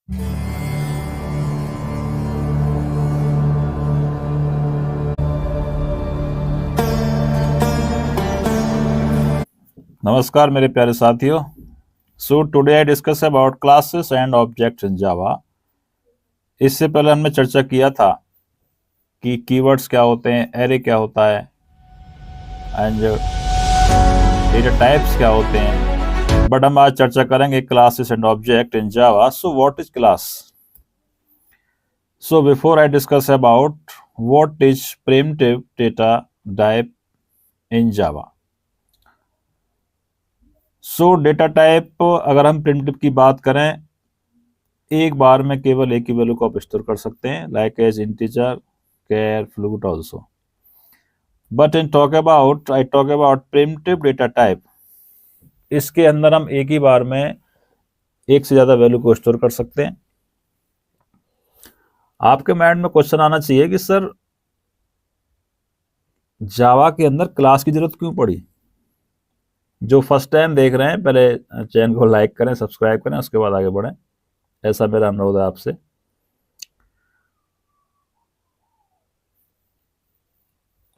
नमस्कार मेरे प्यारे साथियों। So today I discuss about classes and objects in Java. इससे पहले हमने चर्चा किया था कि कीवर्ड्स क्या होते हैं, एरे क्या होता है एंड डेटा टाइप्स क्या होते हैं। बट हम आज चर्चा करेंगे classes and object in Java. So what is class? So before I discuss about what is primitive data type in Java. So data type, अगर हम प्रिमिटिव की बात करें, एक बार में केवल एक ही वैल्यू को आप स्टोर कर सकते हैं, like as integer, char, float also. But in talk about primitive data type, इसके अंदर हम एक ही बार में एक से ज्यादा वैल्यू को स्टोर कर सकते हैं। आपके माइंड में क्वेश्चन आना चाहिए कि सर जावा के अंदर क्लास की जरूरत क्यों पड़ी? जो फर्स्ट टाइम देख रहे हैं, पहले चैनल को लाइक करें, सब्सक्राइब करें, उसके बाद आगे बढ़ें, ऐसा मेरा अनुरोध है आपसे।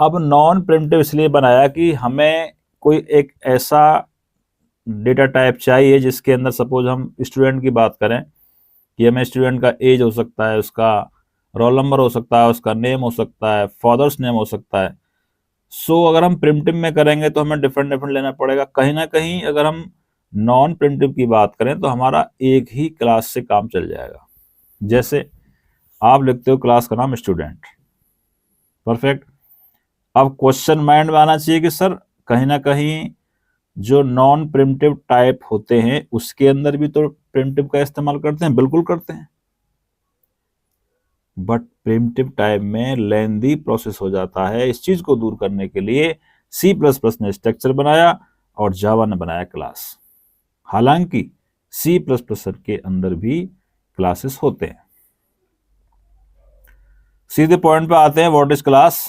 अब नॉन प्रिमिटिव इसलिए बनाया कि हमें कोई एक ऐसा डेटा टाइप चाहिए जिसके अंदर, सपोज हम स्टूडेंट की बात करें, कि हमें स्टूडेंट का एज हो सकता है, उसका रोल नंबर हो सकता है, उसका नेम हो सकता है, फादर्स नेम हो सकता है। सो अगर हम प्रिमिटिव में करेंगे तो हमें डिफरेंट डिफरेंट लेना पड़ेगा। कहीं ना कहीं अगर हम नॉन प्रिमिटिव की बात करें तो हमारा एक ही क्लास से काम चल जाएगा। जैसे आप लिखते हो क्लास का नाम स्टूडेंट, परफेक्ट। अब क्वेश्चन माइंड में आना चाहिए कि सर कहीं ना कहीं जो नॉन प्रिमिटिव टाइप होते हैं उसके अंदर भी तो प्रिमिटिव का इस्तेमाल करते हैं, बिल्कुल करते हैं। बट प्रिमिटिव टाइप में लेंदी प्रोसेस हो जाता है। इस चीज को दूर करने के लिए C++ ने स्ट्रक्चर बनाया और जावा ने बनाया क्लास। हालांकि C++ के अंदर भी क्लासेस होते हैं। सीधे पॉइंट पे आते हैं, what is class?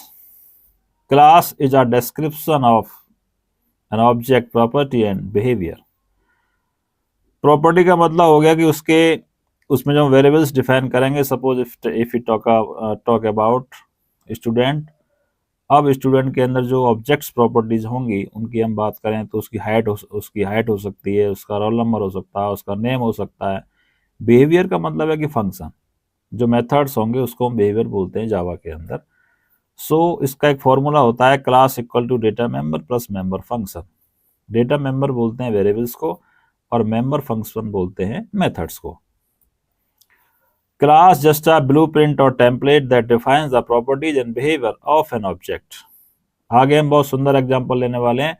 Class is a description of an object, property and behaviour. Property का मतलब हो गया कि उसमें जो वेरिएबल्स डिफाइन करेंगे, suppose if you talk about student. अब स्टूडेंट के अंदर जो ऑब्जेक्ट्स प्रॉपर्टीज होंगी उनकी हम बात करें तो उसकी हाइट हो सकती है, उसका रोल नंबर हो सकता है, उसका नेम हो सकता है। बिहेवियर का मतलब है कि फंक्शन, जो मेथड्स होंगे उसको हम बिहेवियर बोलते हैं जावा के अंदर। सो इसका एक फॉर्मूला होता है, class equal to data member plus member function. Data member बोलते हैं वेरिएबल्स को और मेंबर फंक्शन बोलते हैं मेथड्स को। क्लास जस्ट अ ब्लूप्रिंट और template that defines the properties and behaviour of an object. आगे हम बहुत सुंदर एग्जांपल लेने वाले हैं।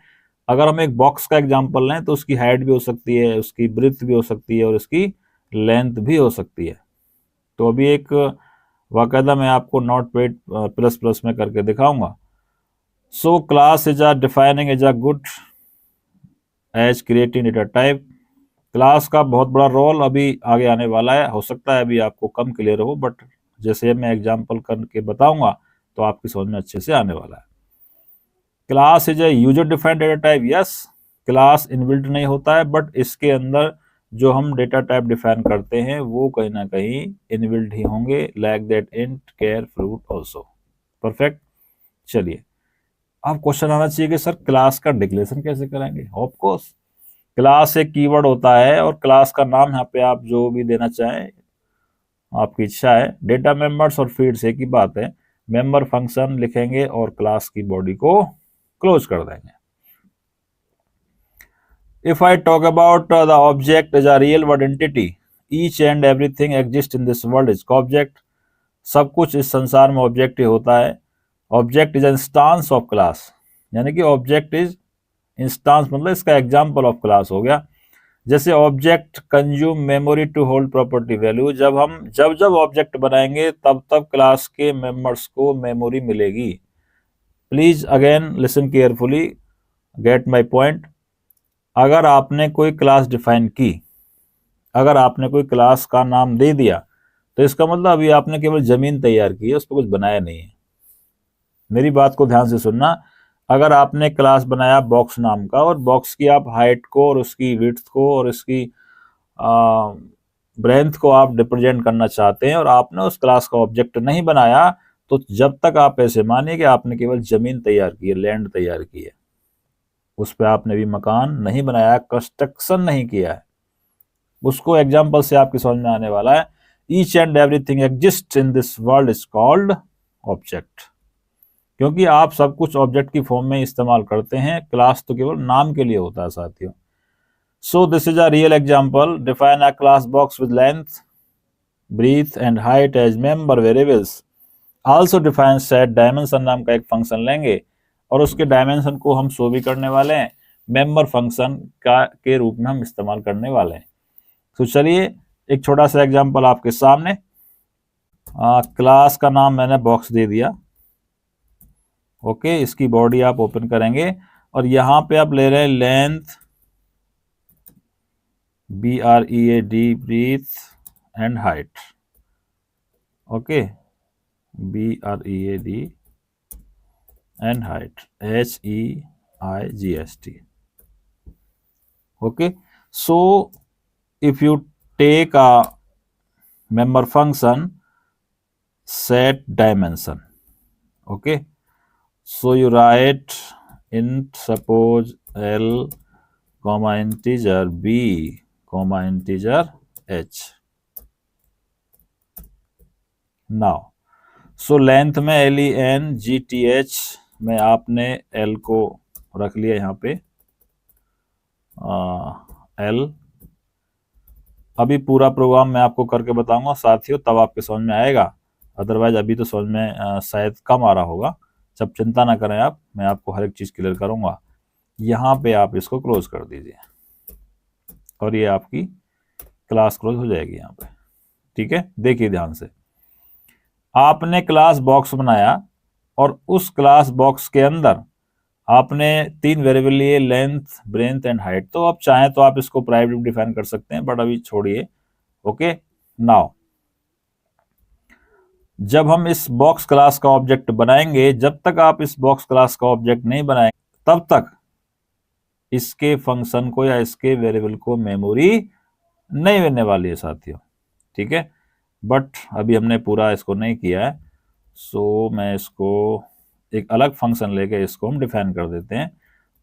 अगर हम एक बॉक्स का एग्जांपल लें तो उसकी हाइट भी हो सकती है, उसकी ब्रेड्थ भी हो सकती है और उसकी लेंथ भी हो सकती है। तो अभी एक वाकायदा मैं आपको नोटपैड प्लस प्लस में करके दिखाऊंगा। So class is a defining is a good as creating data type. Class का बहुत बड़ा रोल अभी आगे आने वाला है, हो सकता है अभी आपको कम क्लियर हो, बट जैसे मैं एग्जांपल करके बताऊंगा तो आपकी समझ में अच्छे से आने वाला है। Class is a user defined data type. Yes, class inbuilt नहीं होता है, बट इसके अंदर जो हम डेटा टाइप डिफाइन करते हैं वो कहीं ना कहीं इनबिल्ट ही होंगे, like that int, char, float also. Perfect. चलिए, अब क्वेश्चन आना चाहिए कि सर क्लास का डिक्लेरेशन कैसे करेंगे? ऑफ कोर्स, क्लास एक कीवर्ड होता है और क्लास का नाम यहाँ पे आप जो भी देना चाहें आपकी इच्छा है। डेटा मेंबर्स और फील्ड्स एक ही बात है। मेंबर फंक्शन लिखेंगे और क्लास की बॉडी को क्लोज कर देंगे। If I talk about the object as a real world entity, each and everything exists in this world is object. सब कुछ इस संसार में ऑब्जेक्ट ही होता है। Object is instance of class, यानी कि ऑब्जेक्ट इज इंस्टांस, मतलब इसका एग्जाम्पल ऑफ क्लास हो गया। जैसे object consume memory to hold property value. जब जब ऑब्जेक्ट बनाएंगे तब तब क्लास के मेंबर्स को मेमोरी मिलेगी। Please again listen carefully, gate my point. अगर आपने कोई क्लास डिफाइन की, अगर आपने कोई क्लास का नाम दे दिया, तो इसका मतलब अभी आपने केवल जमीन तैयार की है, उस पर कुछ बनाया नहीं है। मेरी बात को ध्यान से सुनना। अगर आपने क्लास बनाया बॉक्स नाम का और बॉक्स की आप हाइट को और उसकी विड्थ को और इसकी ब्रेंथ को आप रिप्रेजेंट करना चाहते हैं और आपने उस क्लास का ऑब्जेक्ट नहीं बनाया, तो जब तक आप ऐसे मानिए कि आपने केवल जमीन तैयार की है, लैंड तैयार की है, उस पर आपने भी मकान नहीं बनाया, कंस्ट्रक्शन नहीं किया है। उसको एग्जाम्पल से आपके समझ में आने वाला है। Each and everything exist in this world is called object. क्योंकि आप सब कुछ ऑब्जेक्ट की फॉर्म में इस्तेमाल करते हैं, क्लास तो केवल नाम के लिए होता है साथियों। So this is a real example. Define a class box with length, breadth and height as member variables. Also define set dimension नाम का एक फंक्शन लेंगे और उसके डायमेंशन को हम शो भी करने वाले हैं, मेंबर फंक्शन का के रूप में हम इस्तेमाल करने वाले हैं। तो चलिए एक छोटा सा एग्जांपल आपके सामने। क्लास का नाम मैंने बॉक्स दे दिया। ओके, इसकी बॉडी आप ओपन करेंगे और यहां पे आप ले रहे हैं length, BREAD, breadth and height. Okay, BREAD and height, HEIGST. Okay, so if you take a member function set dimension, okay, so you write int suppose L comma integer B comma integer H. now so length में LENGTH में आपने L को रख लिया यहाँ पे L। अभी पूरा प्रोग्राम मैं आपको करके बताऊंगा साथियों, तब आपके समझ में आएगा, अदरवाइज अभी तो समझ में शायद कम आ रहा होगा। जब चिंता ना करें आप, मैं आपको हर एक चीज़ क्लियर करूंगा। यहाँ पे आप इसको क्लोज कर दीजिए और ये आपकी क्लास क्लोज हो जाएगी यहाँ पे। ठीक है, देखिए ध्यान से, आपने क्लास बॉक्स बनाया और उस क्लास बॉक्स के अंदर आपने 3 वेरिएबल लिए, लेंथ, ब्रेथ एंड हाइट। तो आप चाहें तो आप इसको प्राइवेट डिफाइन कर सकते हैं, बट अभी छोड़िए। ओके, नाउ जब हम इस बॉक्स क्लास का ऑब्जेक्ट बनाएंगे, जब तक आप इस बॉक्स क्लास का ऑब्जेक्ट नहीं बनाएंगे तब तक इसके फंक्शन को या इसके वेरिएबल को मेमोरी नहीं मिलने वाली है साथियों। ठीक है, बट अभी हमने पूरा इसको नहीं किया है, सो मैं इसको एक अलग फंक्शन लेके इसको हम डिफाइन कर देते हैं।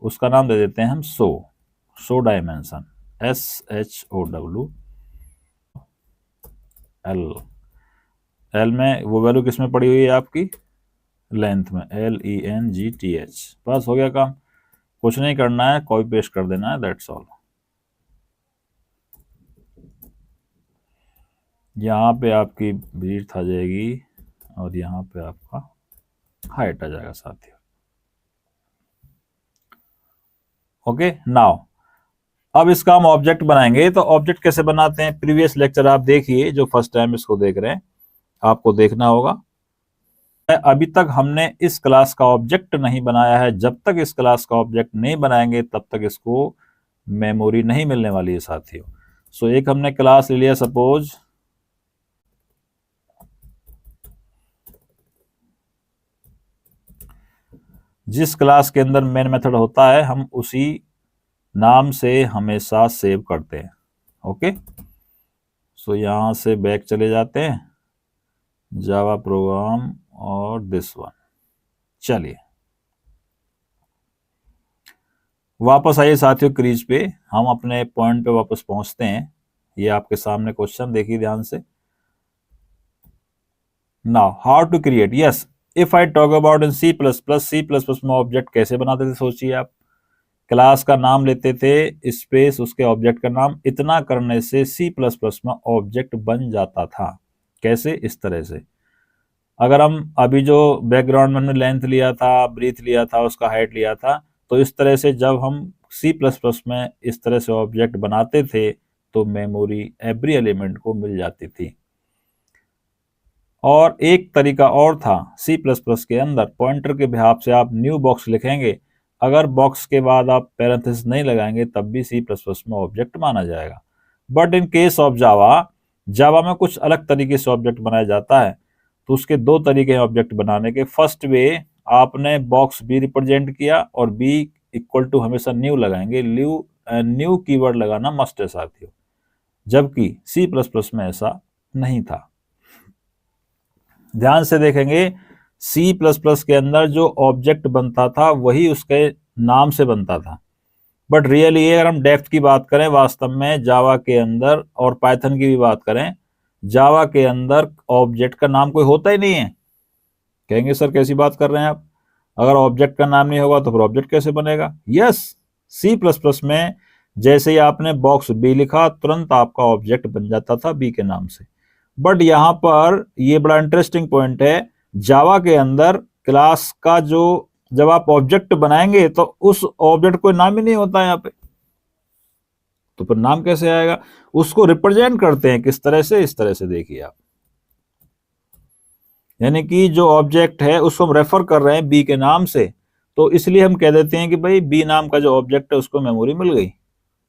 उसका नाम दे देते हैं हम शो डायमेंशन, SHOW। एल में वो वैल्यू किस में पड़ी हुई है आपकी, लेंथ में, LENGTH। बस हो गया काम, कुछ नहीं करना है, कॉपी पेस्ट कर देना है, दैट्स ऑल। यहाँ पे आपकी ब्रीथ आ जाएगी और यहाँ पे आपका हाइट आ जाएगा साथियों। ओके, नाउ अब इसका हम ऑब्जेक्ट बनाएंगे। तो ऑब्जेक्ट कैसे बनाते हैं, प्रीवियस लेक्चर आप देखिए, जो फर्स्ट टाइम इसको देख रहे हैं आपको देखना होगा। अभी तक हमने इस क्लास का ऑब्जेक्ट नहीं बनाया है। जब तक इस क्लास का ऑब्जेक्ट नहीं बनाएंगे तब तक इसको मेमोरी नहीं मिलने वाली है साथियों। सो एक हमने क्लास ले लिया, सपोज जिस क्लास के अंदर मेन मेथड होता है हम उसी नाम से हमेशा सेव करते हैं। ओके, सो यहां से बैक चले जाते हैं, जावा प्रोग्राम और दिस वन। चलिए वापस आइए साथियों, क्रीज पे हम अपने पॉइंट पे वापस पहुंचते हैं। ये आपके सामने क्वेश्चन देखिए ध्यान से। Now how to create, yes, if I talk about in C++, C++ में ऑब्जेक्ट कैसे बनाते थे सोचिए आप। क्लास का नाम लेते थे, स्पेस उसके ऑब्जेक्ट का नाम, इतना करने से C++ में ऑब्जेक्ट बन जाता था। कैसे, इस तरह से। अगर हम अभी जो बैकग्राउंड में हमने लेंथ लिया था, ब्रीथ लिया था, उसका हाइट लिया था, तो इस तरह से जब हम C++ में इस तरह से ऑब्जेक्ट बनाते थे तो मेमोरी एवरी एलिमेंट को मिल जाती थी। और एक तरीका और था, C++ के अंदर पॉइंटर के बिहाफ से आप न्यू बॉक्स लिखेंगे, अगर बॉक्स के बाद आप पैरेंथेसिस नहीं लगाएंगे तब भी C++ में ऑब्जेक्ट माना जाएगा। But in case of Java में कुछ अलग तरीके से ऑब्जेक्ट बनाया जाता है। तो उसके 2 तरीके हैं ऑब्जेक्ट बनाने के। फर्स्ट वे, आपने बॉक्स बी रिप्रेजेंट किया और बी इक्वल टू हमेशा न्यू लगाएंगे, न्यू कीवर्ड लगाना मस्ट है साथियों। जबकि सी प्लस प्लस में ऐसा नहीं था। ध्यान से देखेंगे, सी प्लस प्लस के अंदर जो ऑब्जेक्ट बनता था वही उसके नाम से बनता था, बट रियली अगर हम डेप्थ की बात करें, वास्तव में जावा के अंदर और पाइथन की भी बात करें, जावा के अंदर ऑब्जेक्ट का नाम कोई होता ही नहीं है। कहेंगे सर कैसी बात कर रहे हैं आप, अगर ऑब्जेक्ट का नाम नहीं होगा तो फिर ऑब्जेक्ट कैसे बनेगा? यस, सी प्लस प्लस में जैसे ही आपने बॉक्स बी लिखा तुरंत आपका ऑब्जेक्ट बन जाता था बी के नाम से। बट यहां पर ये बड़ा इंटरेस्टिंग पॉइंट है, जावा के अंदर क्लास का जो जब आप ऑब्जेक्ट बनाएंगे तो उस ऑब्जेक्ट को नाम ही नहीं होता यहाँ पे, तो फिर नाम कैसे आएगा? उसको रिप्रेजेंट करते हैं किस तरह से, इस तरह से देखिए आप, यानी कि जो ऑब्जेक्ट है उसको हम रेफर कर रहे हैं बी के नाम से, तो इसलिए हम कह देते हैं कि भाई बी नाम का जो ऑब्जेक्ट है उसको मेमोरी मिल गई।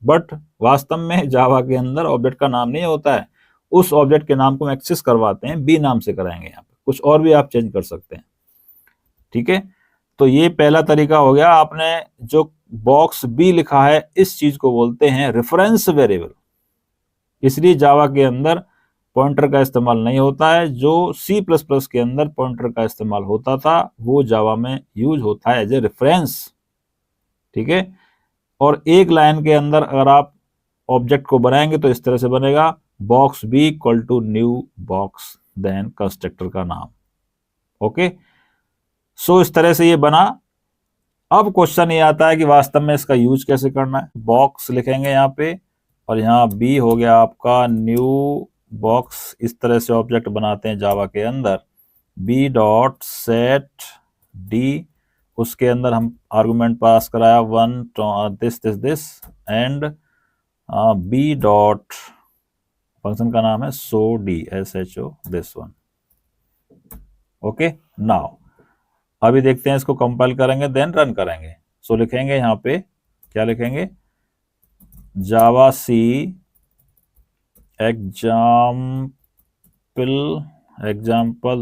बट वास्तव में जावा के अंदर ऑब्जेक्ट का नाम नहीं होता है, उस ऑब्जेक्ट के नाम को हम एक्सेस करवाते हैं बी नाम से कराएंगे। यहाँ पे कुछ और भी आप चेंज कर सकते हैं, ठीक है। तो ये पहला तरीका हो गया, आपने जो बॉक्स बी लिखा है इस चीज को बोलते हैं रेफरेंस वेरिएबल, इसलिए जावा के अंदर पॉइंटर का इस्तेमाल नहीं होता है। जो सी प्लस प्लस के अंदर पॉइंटर का इस्तेमाल होता था वो जावा में यूज होता है एज ए रेफरेंस, ठीक है। और एक लाइन के अंदर अगर आप ऑब्जेक्ट को बनाएंगे तो इस तरह से बनेगा, box B equal to new box then constructor का नाम। ओके, सो इस तरह से ये बना। अब क्वेश्चन ये आता है कि वास्तव में इसका यूज कैसे करना है। बॉक्स लिखेंगे यहाँ पे और यहाँ बी हो गया आपका न्यू बॉक्स, इस तरह से ऑब्जेक्ट बनाते हैं जावा के अंदर। बी डॉट सेट डी, उसके अंदर हम आर्गुमेंट पास कराया 1 this this this and B dot function का नाम है so D SHO this one. Okay, now अभी देखते हैं, इसको कंपाइल करेंगे देन रन करेंगे। सो लिखेंगे यहाँ पे, क्या लिखेंगे, Java C example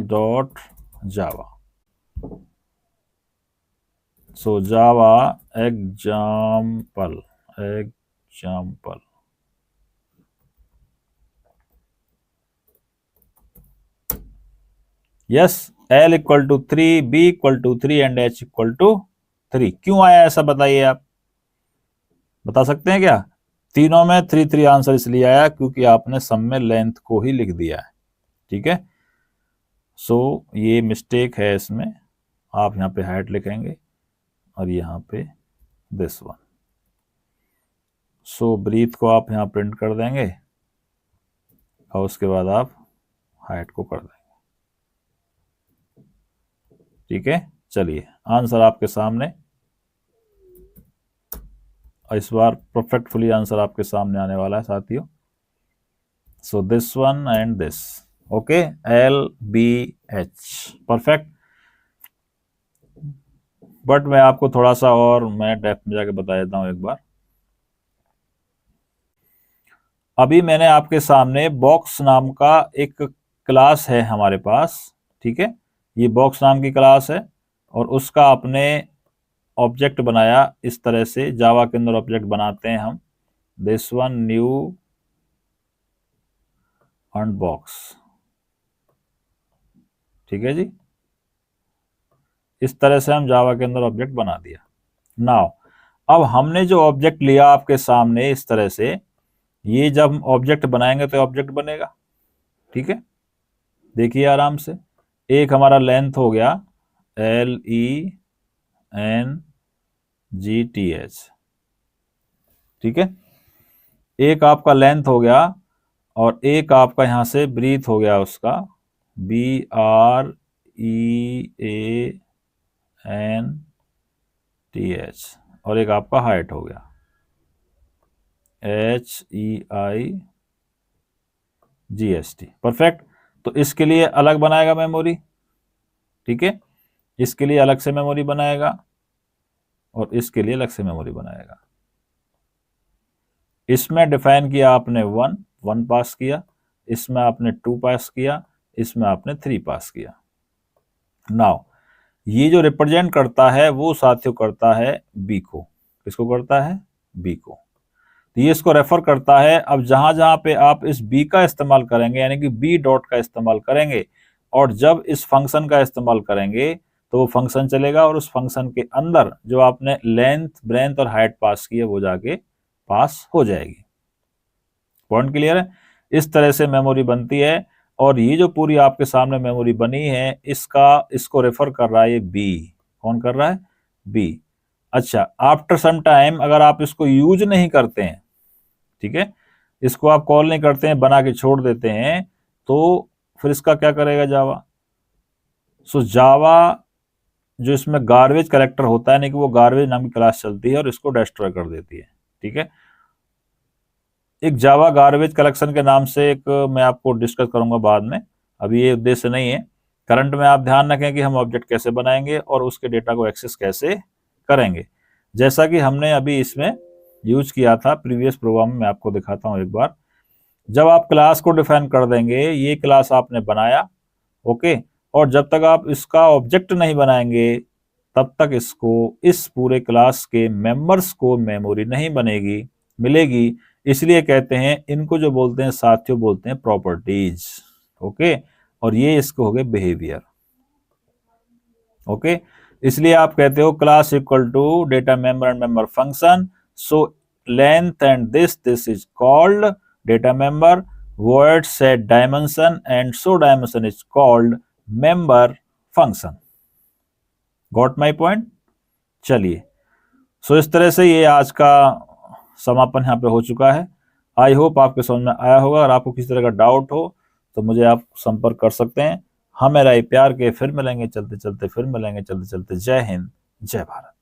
dot Java. So Java example yes, L equal to 3, B equal to 3 and H equal to 3। क्यों आया ऐसा बताइए, आप बता सकते हैं क्या? तीनों में 3 आंसर इसलिए आया क्योंकि आपने सम में लेंथ को ही लिख दिया है, ठीक है। सो ये मिस्टेक है इसमें, आप यहाँ पे हाइट लिखेंगे और यहाँ पे दिस वन। सो ब्रीथ को आप यहाँ प्रिंट कर देंगे और उसके बाद आप हाइट को कर देंगे, ठीक है। चलिए आंसर आपके सामने, इस बार परफेक्टफुली आंसर आपके सामने आने वाला है साथियों। So this one and this, okay, LBH, perfect. But मैं आपको थोड़ा सा और मैं डेप्थ में जाके बता देता हूं एक बार। अभी मैंने आपके सामने बॉक्स नाम का एक क्लास है हमारे पास, ठीक है, ये बॉक्स नाम की क्लास है और उसका आपने ऑब्जेक्ट बनाया इस तरह से। जावा के अंदर ऑब्जेक्ट बनाते हैं हम, दिस वन न्यू बॉक्स, ठीक है जी। इस तरह से हम जावा के अंदर ऑब्जेक्ट बना दिया। नाउ अब हमने जो ऑब्जेक्ट लिया आपके सामने इस तरह से, ये जब हम ऑब्जेक्ट बनाएंगे तो ऑब्जेक्ट बनेगा, ठीक है। देखिए आराम से, एक हमारा लेंथ हो गया LENGTH, ठीक है, एक आपका लेंथ हो गया और एक आपका यहां से ब्रीथ हो गया उसका BREANTH, और एक आपका हाइट हो गया HEIGST, परफेक्ट। तो इसके लिए अलग बनाएगा मेमोरी, ठीक है, इसके लिए अलग से मेमोरी बनाएगा और इसके लिए अलग से मेमोरी बनाएगा। इसमें डिफाइन किया आपने 1 पास किया, इसमें आपने 2 पास किया, इसमें आपने 3 पास किया। नाउ ये जो रिप्रेजेंट करता है वो साथियों करता है बी को, किसको करता है, बी को। तो ये इसको रेफर करता है। अब जहां जहां पे आप इस बी का इस्तेमाल करेंगे यानी कि बी डॉट का इस्तेमाल करेंगे और जब इस फंक्शन का इस्तेमाल करेंगे तो वो फंक्शन चलेगा और उस फंक्शन के अंदर जो आपने लेंथ ब्रेंथ और हाइट पास की है वो जाके पास हो जाएगी। पॉइंट क्लियर है? इस तरह से मेमोरी बनती है और ये जो पूरी आपके सामने मेमोरी बनी है इसको रेफर कर रहा है ये बी। कौन कर रहा है? बी। अच्छा, आफ्टर सम टाइम अगर आप इसको यूज नहीं करते हैं, ठीक है, इसको आप कॉल नहीं करते हैं, बना के छोड़ देते हैं, तो फिर इसका क्या करेगा जावा? सो जावा जो इसमें गार्बेज कलेक्टर होता है, यानी कि वो गार्बेज नाम की क्लास चलती है और इसको डिस्ट्रॉय कर देती है। ठीक है, एक जावा गार्बेज कलेक्शन के नाम से एक मैं आपको डिस्कस करूंगा बाद में, अभी ये उद्देश्य नहीं है। करंट में आप ध्यान रखें कि हम ऑब्जेक्ट कैसे बनाएंगे और उसके डेटा को एक्सेस कैसे करेंगे, जैसा कि हमने अभी इसमें यूज किया था प्रीवियस प्रोग्राम में। मैं आपको दिखाता हूं एक बार। जब आप क्लास को डिफाइन कर देंगे, ये क्लास आपने बनाया, ओके, और जब तक आप इसका ऑब्जेक्ट नहीं बनाएंगे तब तक इसको इस पूरे क्लास के मेंबर्स को मेमोरी नहीं मिलेगी। इसलिए कहते हैं इनको जो बोलते हैं साथियों, बोलते हैं प्रॉपर्टीज। ओके, और ये इसको हो गए बिहेवियर। ओके, इसलिए आप कहते हो class equal to data member and member function, so length and this is called data member, void set dimension and so dimension is called member function. Got my point? चलिए, सो इस तरह से ये आज का समापन यहाँ पे हो चुका है। आई होप आपके समझ में आया होगा। और आपको किसी तरह का डाउट हो तो मुझे आप संपर्क कर सकते हैं। हम मेरा प्यार के फिर मिलेंगे, चलते चलते फिर मिलेंगे, चलते चलते। जय हिंद, जय भारत।